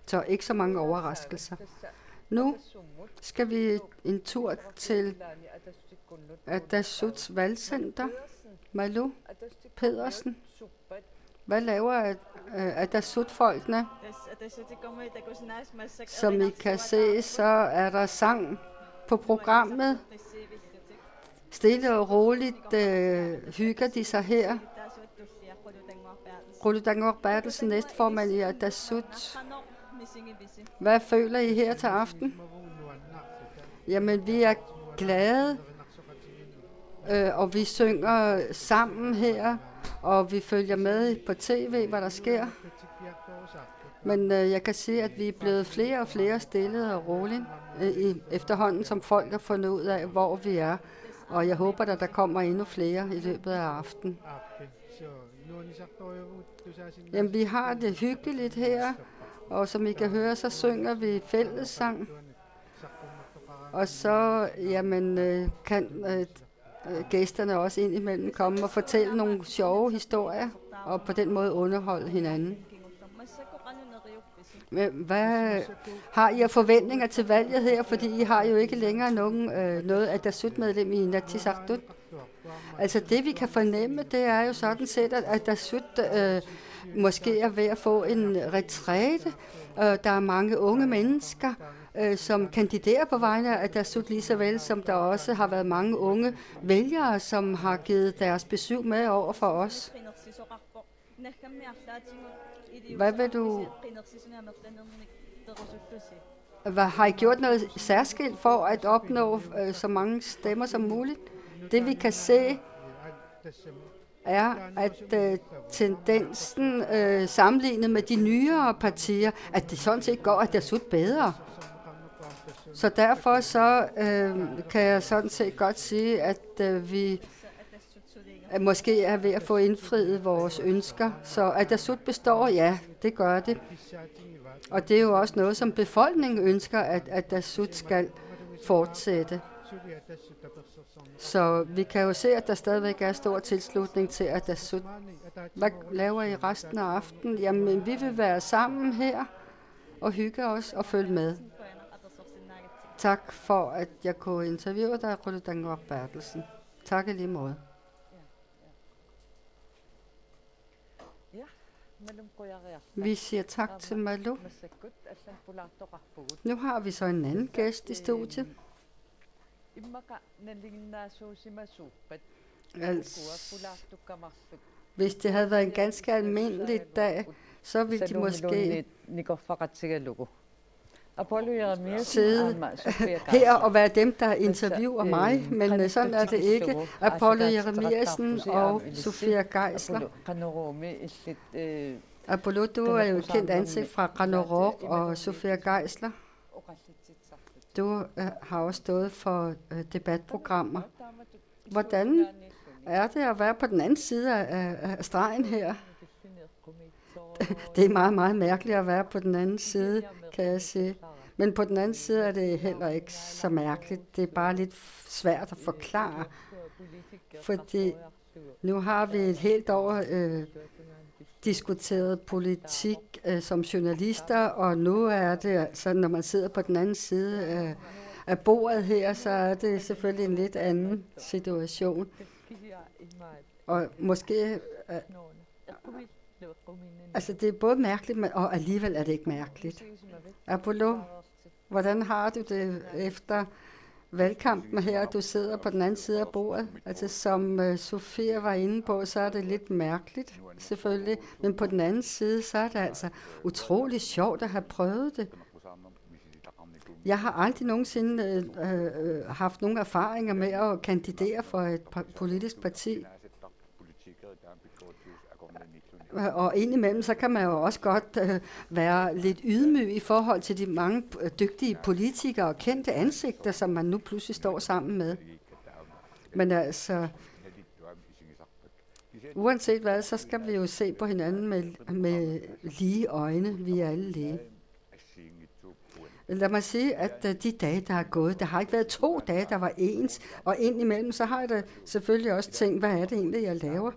Så ikke så mange overraskelser. Nu skal vi en tur til Atasuts valgcenter. Malu Pedersen. Hvad laver Adasut-folkene. Som I kan se, så er der sang på programmet. Stille og roligt hygger de sig her. Qulutangor Bertelsen, næstformand i Adasut. Hvad føler I her til aften? Jamen, vi er glade, og vi synger sammen her, og vi følger med på tv, hvad der sker. Men jeg kan sige, at vi er blevet flere og flere stille og roligt efterhånden, som folk har fundet ud af, hvor vi er. Og jeg håber, at der kommer endnu flere i løbet af aftenen. Jamen, vi har det hyggeligt her, og som I kan høre, så synger vi fællessang. Og så kan gæsterne også indimellem komme og fortælle nogle sjove historier, og på den måde underholde hinanden. Hvad har I af forventninger til valget her? Fordi I har jo ikke længere noget Adasut-medlem i Inatsisartut. Altså det, vi kan fornemme, det er jo sådan set, at Adasut måske er ved at få en retræte. Der er mange unge mennesker, som kandiderer på vegne af Adasut, lige så vel som der også har været mange unge vælgere, som har givet deres besøg med over for os. Hvad vil du... Har I gjort noget særskilt for at opnå så mange stemmer som muligt? Det vi kan se er, at tendensen sammenlignet med de nyere partier, at det sådan set går Adasut bedre. Så derfor så kan jeg sådan set godt sige, at vi måske er ved at få indfriet vores ønsker. Så Adasut består, ja, det gør det. Og det er jo også noget, som befolkningen ønsker, at Adasut skal fortsætte. Så vi kan jo se, at der stadigvæk er stor tilslutning til Adasut. Hvad laver I resten af aftenen? Jamen, vi vil være sammen her og hygge os og følge med. Tak for, at jeg kunne interviewe dig, Qulutangor Bertelsen. Tak i lige måde. Vi siger tak til Malou. Nu har vi så en anden gæst i studiet. Hvis det havde været en ganske almindelig dag, så ville de måske sidde her og være dem, der interviewer mig, men sådan er det ikke. Apollo Jeremiasen og Sofia Geisler. Apollo, du er jo et kendt ansigt fra Qanorok, og Sofia Geisler, du har også stået for debatprogrammer. Hvordan er det at være på den anden side af stregen her? Det er meget, meget mærkeligt at være på den anden side, kan jeg sige. Men på den anden side er det heller ikke så mærkeligt. Det er bare lidt svært at forklare. Fordi nu har vi et helt år diskuteret politik som journalister, og nu er det sådan, når man sidder på den anden side af bordet her, så er det selvfølgelig en lidt anden situation. Og måske... Altså, det er både mærkeligt, og alligevel er det ikke mærkeligt. Apollo, hvordan har du det efter valgkampen her, du sidder på den anden side af bordet? Altså, som Sofia var inde på, så er det lidt mærkeligt, selvfølgelig. Men på den anden side, så er det altså utrolig sjovt at have prøvet det. Jeg har aldrig nogensinde haft nogen erfaringer med at kandidere for et politisk parti. Og indimellem, så kan man jo også godt være lidt ydmyg i forhold til de mange dygtige politikere og kendte ansigter, som man nu pludselig står sammen med. Men altså, uanset hvad, så skal vi jo se på hinanden med lige øjne. Vi er alle lige. Lad mig sige, at de dage, der er gået, der har ikke været 2 dage, der var ens. Og indimellem, så har jeg da selvfølgelig også tænkt, hvad er det egentlig, jeg laver?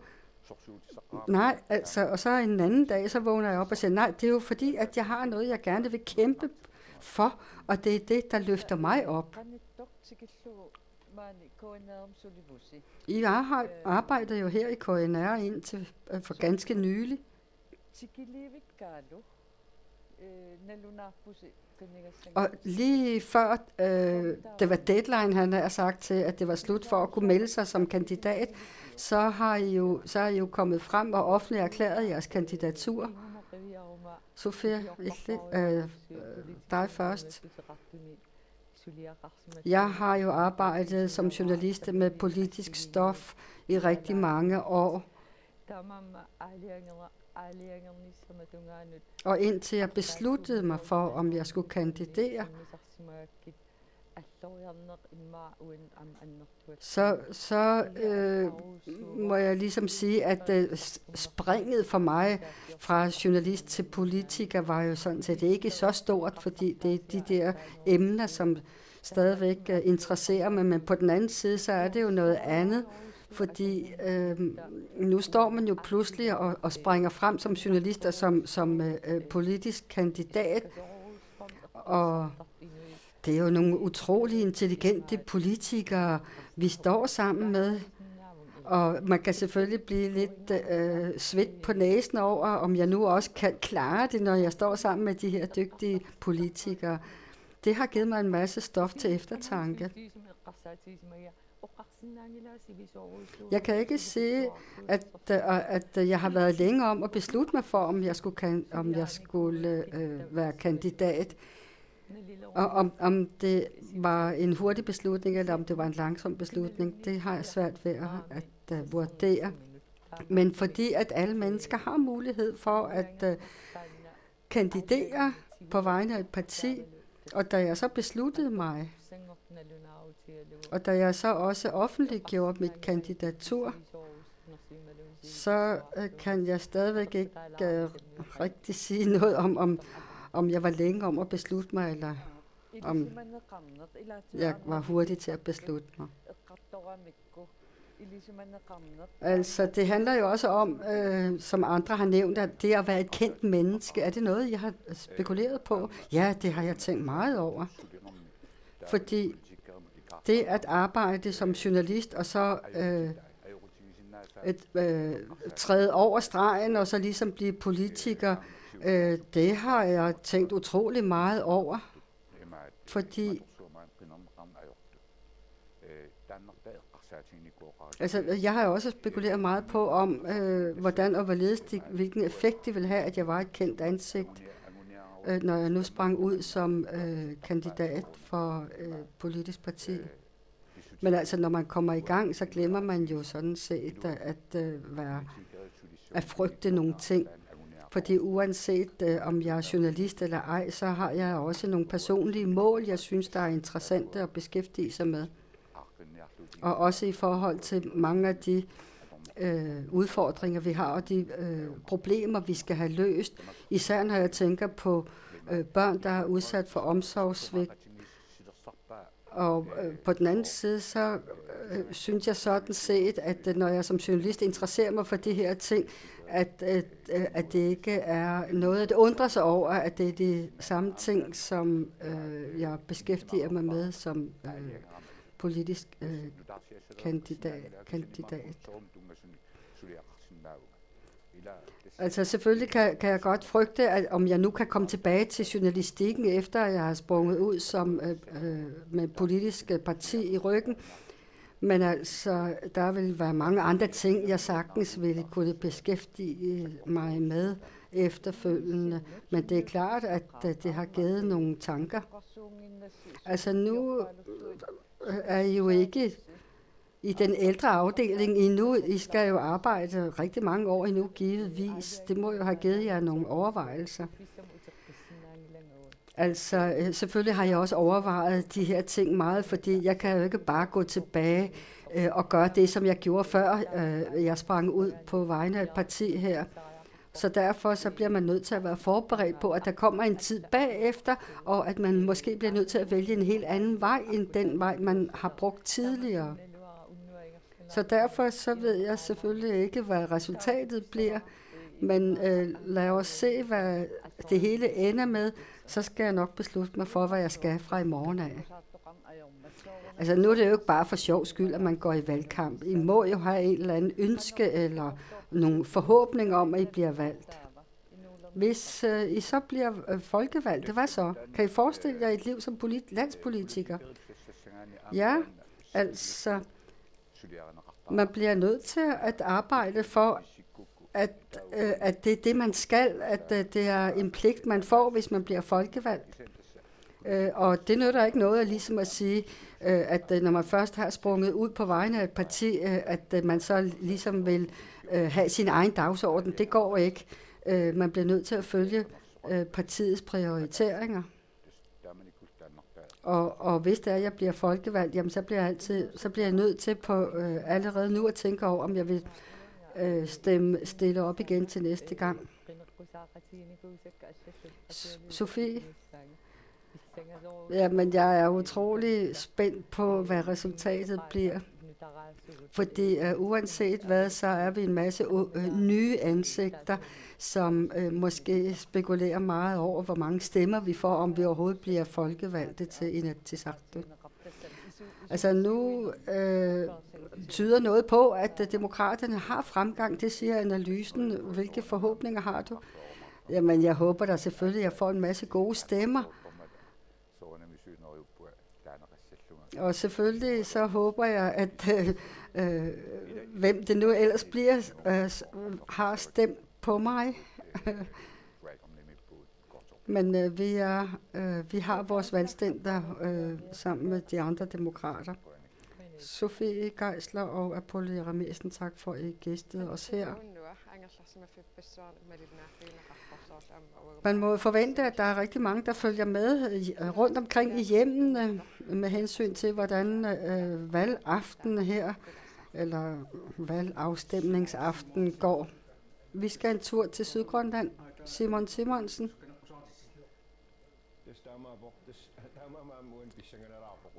Nej, altså, og så en anden dag, så vågner jeg op og siger, nej, det er jo fordi, at jeg har noget, jeg gerne vil kæmpe for, og det er det, der løfter mig op. I arbejder jo her i KNR indtil for ganske nylig. Og lige før det var deadline, han har sagt til, at det var slut for at kunne melde sig som kandidat, så har I jo kommet frem og offentligt erklæret jeres kandidatur. Sofia, dig først. Jeg har jo arbejdet som journalist med politisk stof i rigtig mange år. Og indtil jeg besluttede mig for, om jeg skulle kandidere, så må jeg ligesom sige, at springet for mig fra journalist til politiker var jo sådan set ikke så stort, fordi det er de der emner, som stadigvæk interesserer mig, men på den anden side, så er det jo noget andet, fordi nu står man jo pludselig og springer frem som journalist og som politisk kandidat, og det er jo nogle utrolig intelligente politikere, vi står sammen med, og man kan selvfølgelig blive lidt svedt på næsen over, om jeg nu også kan klare det, når jeg står sammen med de her dygtige politikere. Det har givet mig en masse stof til eftertanke. Jeg kan ikke sige, at jeg har været længe om at beslutte mig for, om jeg skulle være kandidat. Og om det var en hurtig beslutning, eller om det var en langsom beslutning, det har jeg svært ved at vurdere. Men fordi at alle mennesker har mulighed for at kandidere på vegne af et parti, og da jeg så besluttede mig, og da jeg så også offentliggjorde mit kandidatur, så kan jeg stadigvæk ikke rigtig sige noget om jeg var længe om at beslutte mig, eller om jeg var hurtig til at beslutte mig. Altså, det handler jo også om, som andre har nævnt, at det at være et kendt menneske, er det noget, jeg har spekuleret på? Ja, det har jeg tænkt meget over. Fordi det at arbejde som journalist, og så træde over stregen, og så ligesom blive politiker, det har jeg tænkt utrolig meget over. Fordi altså, jeg har også spekuleret meget på, hvordan og hvorledes hvilken effekt det vil have, at jeg var et kendt ansigt, når jeg nu sprang ud som kandidat for politisk parti. Men altså, når man kommer i gang, så glemmer man jo sådan set at frygte nogle ting. Fordi uanset om jeg er journalist eller ej, så har jeg også nogle personlige mål, jeg synes, der er interessante at beskæftige sig med. Og også i forhold til mange af de udfordringer, vi har, og de problemer, vi skal have løst. Især når jeg tænker på børn, der er udsat for omsorgssvigt. Og på den anden side, så synes jeg sådan set, at når jeg som journalist interesserer mig for de her ting, at det ikke er noget, det undrer sig over, at det er de samme ting, som jeg beskæftiger mig med som politisk kandidat. Altså selvfølgelig kan jeg godt frygte, at om jeg nu kan komme tilbage til journalistikken, efter jeg har sprunget ud som med politisk parti i ryggen. Men altså, der vil være mange andre ting, jeg sagtens ville kunne beskæftige mig med efterfølgende. Men det er klart, at det har givet nogle tanker. Altså nu er I jo ikke i den ældre afdeling endnu. I skal jo arbejde rigtig mange år endnu, givetvis. Det må jo have givet jer nogle overvejelser. Altså, selvfølgelig har jeg også overvejet de her ting meget, fordi jeg kan jo ikke bare gå tilbage og gøre det, som jeg gjorde før jeg sprang ud på vegne af et parti her. Så derfor så bliver man nødt til at være forberedt på, at der kommer en tid bagefter, og at man måske bliver nødt til at vælge en helt anden vej, end den vej, man har brugt tidligere. Så derfor så ved jeg selvfølgelig ikke, hvad resultatet bliver, men lad os se, hvad det hele ender med, så skal jeg nok beslutte mig for, hvad jeg skal fra i morgen af. Altså nu er det jo ikke bare for sjov skyld, at man går i valgkamp. I må jo have en eller anden ønske eller nogle forhåbninger om, at I bliver valgt. Hvis I så bliver folkevalgt, hvad så? Kan I forestille jer et liv som landspolitiker? Ja, altså, man bliver nødt til at arbejde for, at det er det, man skal, at det er en pligt, man får, hvis man bliver folkevalgt. Og det nytter ikke noget ligesom at sige, at når man først har sprunget ud på vegne af et parti, at man så ligesom vil have sin egen dagsorden. Det går ikke. Man bliver nødt til at følge partiets prioriteringer. Og hvis det er, at jeg bliver folkevalgt, jamen så bliver jeg nødt til på allerede nu at tænke over, om jeg vil stille op igen til næste gang. Sofie? Jamen, jeg er utrolig spændt på, hvad resultatet bliver. Fordi uanset hvad, så er vi en masse nye ansigter, som måske spekulerer meget over, hvor mange stemmer vi får, om vi overhovedet bliver folkevalgte til Inatsisartut. Altså nu tyder noget på, at demokraterne har fremgang. Det siger analysen. Hvilke forhåbninger har du? Jamen, jeg håber da selvfølgelig, at jeg får en masse gode stemmer. Og selvfølgelig så håber jeg, at hvem det nu ellers bliver, har stemt på mig. Men vi har vores valgstænder sammen med de andre demokrater. Sofie Geisler og Apollo Ramesen, tak for, at I gæstede os her. Man må forvente, at der er rigtig mange, der følger med rundt omkring i hjemmene med hensyn til, hvordan valgaften her, eller valgafstemningsaften går. Vi skal en tur til Sydgrønland. Simon Simonsen.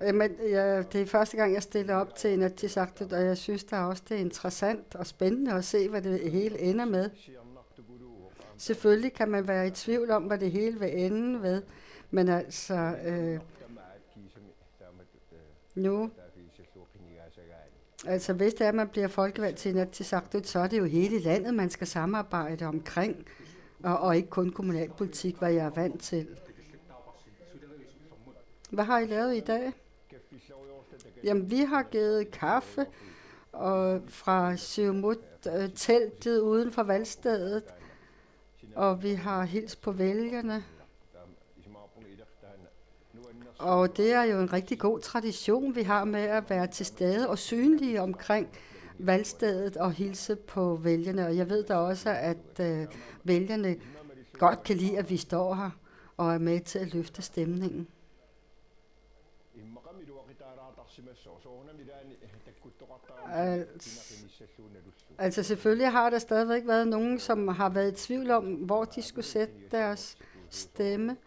Det er første gang, jeg stiller op til Inatsisartut, og jeg synes da også, det er interessant og spændende at se, hvad det hele ender med. Selvfølgelig kan man være i tvivl om, hvad det hele vil ende ved, men altså nu, altså hvis det er, at man bliver folkevalgt til Inatsisartut, så er det jo hele landet, man skal samarbejde omkring, og ikke kun kommunalpolitik, hvad jeg er vant til. Hvad har I lavet i dag? Jamen, vi har givet kaffe og fra Siumut-teltet uden for valgstedet, og vi har hilst på vælgerne. Og det er jo en rigtig god tradition, vi har med at være til stede og synlige omkring valgstedet og hilse på vælgerne. Og jeg ved da også, at vælgerne godt kan lide, at vi står her og er med til at løfte stemningen. Altså selvfølgelig har der stadigvæk været nogen, som har været i tvivl om, hvor de skulle sætte deres stemme.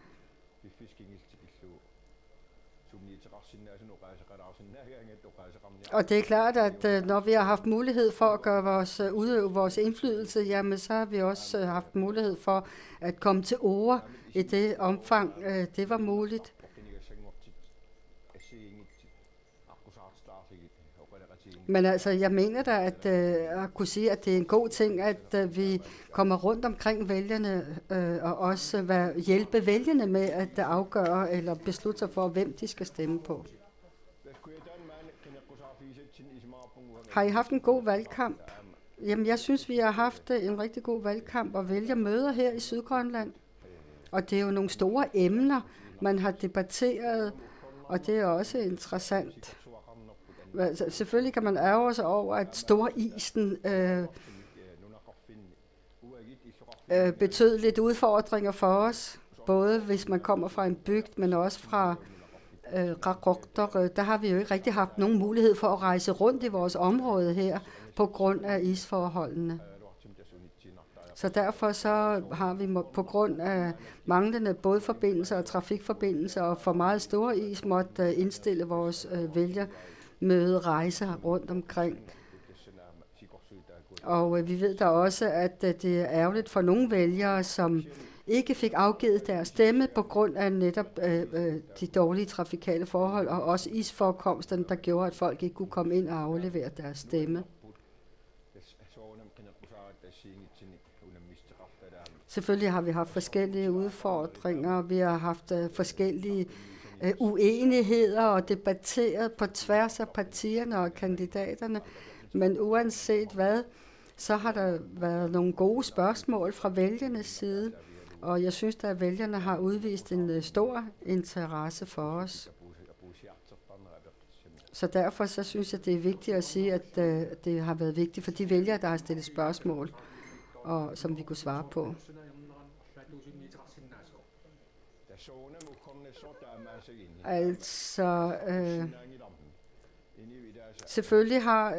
Og det er klart, at når vi har haft mulighed for at udøve vores indflydelse, jamen så har vi også haft mulighed for at komme til ord i det omfang, det var muligt. Men altså, jeg mener da, at kunne sige, at det er en god ting, at vi kommer rundt omkring vælgerne og også hjælpe vælgerne med at afgøre eller beslutte sig for, hvem de skal stemme på. Har I haft en god valgkamp? Jamen, jeg synes, vi har haft en rigtig god valgkamp og vælgermøder her i Sydgrønland. Og det er jo nogle store emner, man har debatteret, og det er også interessant. Selvfølgelig kan man ærge sig over, at storisen betød lidt udfordringer for os, både hvis man kommer fra en bygd, men også fra Qaqortoq. Der har vi jo ikke rigtig haft nogen mulighed for at rejse rundt i vores område her, på grund af isforholdene. Så derfor så har vi på grund af manglende bådforbindelser og trafikforbindelser og for meget store is måtte indstille vores vælgermøderejser rundt omkring. Og vi ved da også, at det er ærgerligt for nogle vælgere, som ikke fik afgivet deres stemme på grund af netop de dårlige trafikale forhold og også isforekomsterne, der gjorde, at folk ikke kunne komme ind og aflevere deres stemme. Selvfølgelig har vi haft forskellige udfordringer, vi har haft forskellige uenigheder og debatteret på tværs af partierne og kandidaterne. Men uanset hvad, så har der været nogle gode spørgsmål fra vælgernes side, og jeg synes, at vælgerne har udvist en stor interesse for os. Så derfor så synes jeg, det er vigtigt at sige, at det har været vigtigt for de vælgere, der har stillet spørgsmål, og som vi kunne svare på. Altså, selvfølgelig har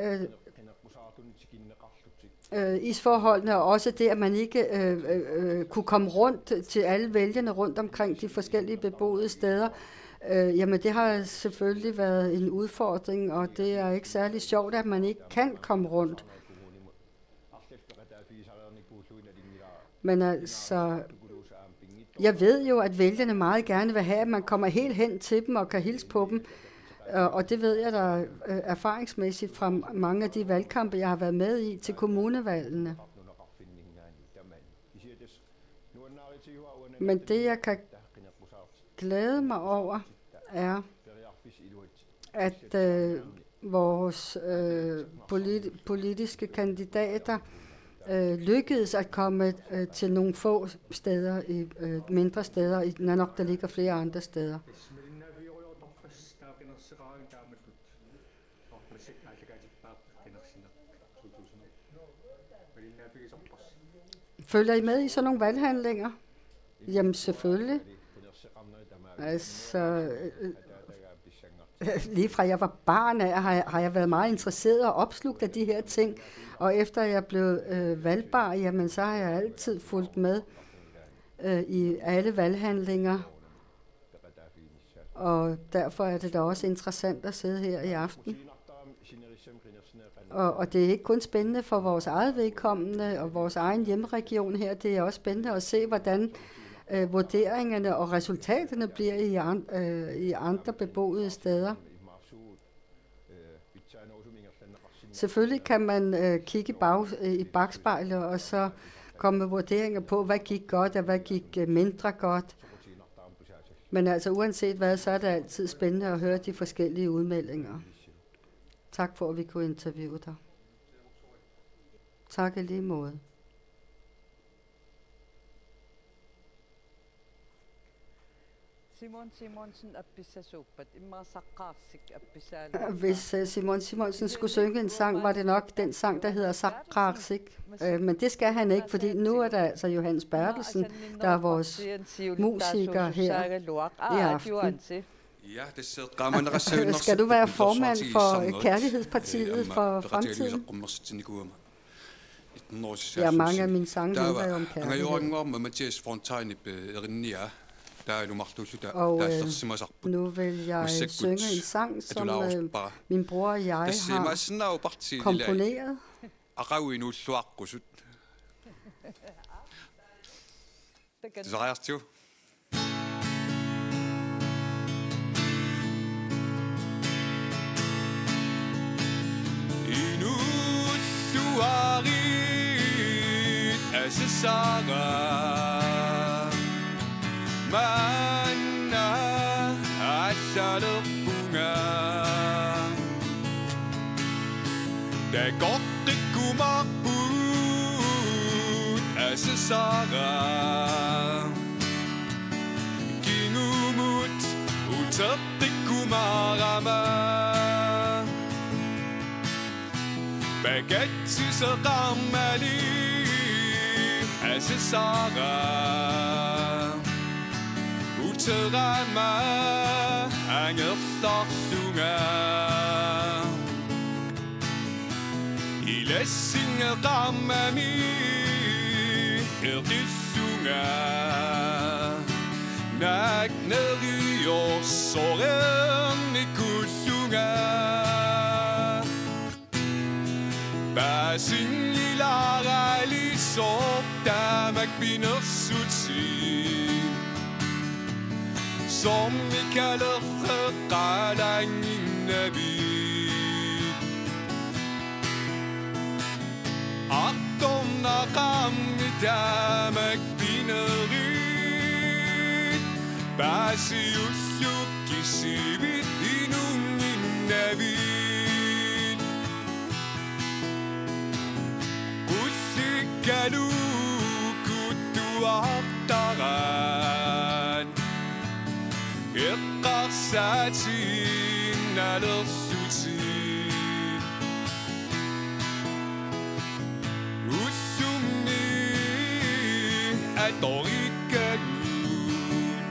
isforholdene og også det, at man ikke kunne komme rundt til alle vælgerne rundt omkring de forskellige beboede steder, jamen det har selvfølgelig været en udfordring, og det er ikke særlig sjovt, at man ikke kan komme rundt. Men altså, jeg ved jo, at vælgerne meget gerne vil have, at man kommer helt hen til dem og kan hilse på dem. Og det ved jeg da erfaringsmæssigt fra mange af de valgkampe, jeg har været med i til kommunevalgene. Men det, jeg kan glæde mig over, er, at vores politiske kandidater lykkedes at komme til nogle få steder, mindre steder, i Nanoq, der ligger flere andre steder. Følger I med i sådan nogle valghandlinger? Jamen selvfølgelig. Altså, lige fra jeg var barn af, har jeg været meget interesseret og opslugt af de her ting. Og efter jeg blev valgbar, jamen så har jeg altid fulgt med i alle valghandlinger. Og derfor er det da også interessant at sidde her i aften. Og det er ikke kun spændende for vores eget vedkommende og vores egen hjemregion her. Det er også spændende at se, hvordan vurderingerne og resultaterne bliver i andre beboede steder. Selvfølgelig kan man kigge i bagspejlet og så komme med vurderinger på, hvad gik godt og hvad gik mindre godt. Men altså uanset hvad, så er det altid spændende at høre de forskellige udmeldinger. Tak for, at vi kunne interviewe dig. Tak i lige måde. Hvis Simon Simonsen skulle synge en sang, var det nok den sang, der hedder Saqqarsik. Men det skal han ikke, fordi nu er der altså Johannes Bertelsen, der er vores musiker her i aften. Skal du være formand for Kærlighedspartiet for fremtiden? Ja, mange af mine sange handler jo om kærlighed. Og nu vil jeg synge en sang, som min bror og jeg har komponeret. Mana asyaduk bunga Dagotiku makbut asasara Gingumut utatiku marama Bagatsu sakamali asasara Uterama angerthortunga Ilassingeramami irtissunga Nagneriorsoremikusunga Basingilaralisopdamakbinersuti Som vi kalder Føqalanginabi Aqdom naqam damak bi Pääsiussukki siivit inungin näviin. Kussikkälu kuttuahtaraan. Eqqarsaatiin alersutiin. Ussumni atorikkaluun.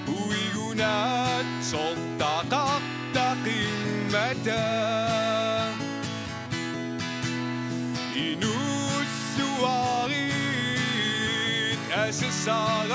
Uigunat sortaqartaqin mata. Inussuarit asessara.